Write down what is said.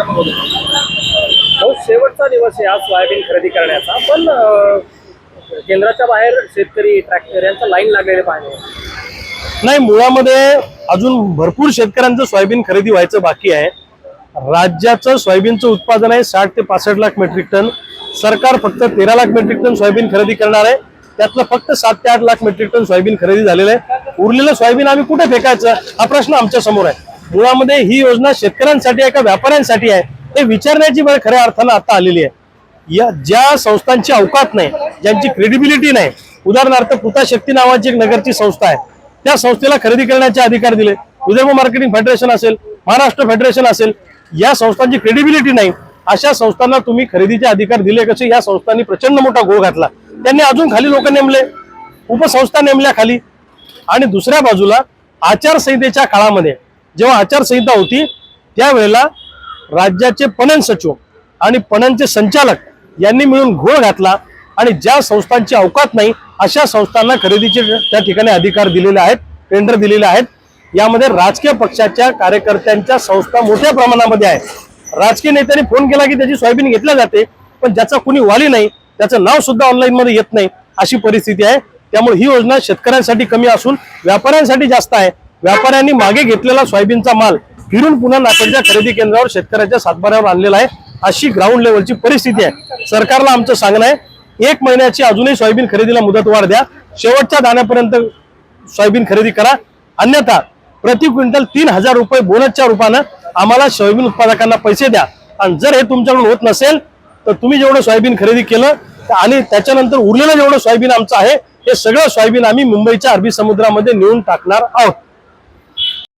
हो, शेवटचा दिवस आहे आज सोयाबीन खरेदी करण्याचा, पण केंद्राच्या बाहेर शेतकरी ट्रॅक्टर यांचा लाईन लागलेले पाहिजे. नाही, मुळामध्ये अजून भरपूर शेतकऱ्यांचं सोयाबीन खरेदी व्हायचं बाकी आहे. राज्याचं सोयाबीनचं उत्पादन आहे 60 ते 65 लाख मेट्रिक टन. सरकार फक्त 13 लाख मेट्रिक टन सोयाबीन खरेदी करणार आहे. त्यातलं फक्त 7 ते 8 लाख मेट्रिक टन सोयाबीन खरेदी झालेलं आहे. उरलेलं सोयाबीन आम्ही कुठे फेकायचं हा प्रश्न आमच्या समोर आहे. मुळामध्ये ही योजना शेतकऱ्यांसाठी आहे का व्यापाऱ्यांसाठी आहे हे विचारण्याची वेळ खऱ्या अर्थानं आता आलेली आहे. या ज्या संस्थांची अवकात नाही, ज्यांची क्रेडिबिलिटी नाही, उदाहरणार्थ कृताशक्ती नावाची एक नगरची संस्था आहे, त्या संस्थेला खरेदी करण्याचे अधिकार दिले. विदर्भ मार्केटिंग फेडरेशन असेल, महाराष्ट्र फेडरेशन असेल, या संस्थांची क्रेडिबिलिटी नाही, अशा संस्थांना तुम्ही खरेदीचे अधिकार दिले कसे? या संस्थांनी प्रचंड मोठा घोळ घातला. त्यांनी अजून खाली लोक नेमले, उपसंस्था नेमल्या खाली. आणि दुसऱ्या बाजूला आचारसंहितेच्या काळामध्ये जेव्हा आचारसंहिता होती त्यावेळेला राज्याचे पणन सचिव आणि पणनचे संचालक यांनी मिळून घोळ घातला आणि ज्या संस्थांची अवकात नाही अशा संस्थांना खरेदीचे त्या ठिकाणी अधिकार दिलेले आहेत, टेंडर दिलेले आहेत. यामध्ये राजकीय पक्षाच्या कार्यकर्त्यांच्या संस्था मोठ्या प्रमाणामध्ये आहे. राजकीय नेत्यांनी फोन केला की त्याची सोयाबीन घेतल्या जाते, पण ज्याचा कुणी वाली नाही त्याचं नाव सुद्धा ऑनलाईन मध्ये येत नाही, अशी परिस्थिती आहे. त्यामुळे ही योजना शेतकऱ्यांसाठी कमी असून व्यापाऱ्यांसाठी जास्त आहे. व्यापाऱ्यांनी मागे घेतलेला सोयाबीनचा माल फिरून पुन्हा नागपूरच्या खरेदी केंद्रावर शेतकऱ्याच्या सातबाऱ्यावर आणलेला आहे. अशी ग्राउंड लेवलची परिस्थिती आहे. सरकारला आमचं सांगणं आहे, 1 महिन्याची अजूनही सोयाबीन खरेदीला मुदतवाढ द्या, शेवटच्या दाण्यापर्यंत सोयाबीन खरेदी करा, अन्यथा प्रति क्विंटल 3,000 रुपये बोनसच्या रूपानं आम्हाला सोयाबीन उत्पादकांना पैसे द्या. आणि जर हे तुमच्याकडून होत नसेल तर तुम्ही जेवढं सोयाबीन खरेदी केलं आणि त्याच्यानंतर उरलेलं जेवढं सोयाबीन आमचं आहे हे सगळं सोयाबीन आम्ही मुंबईच्या अरबी समुद्रामध्ये नेऊन टाकणार आहोत.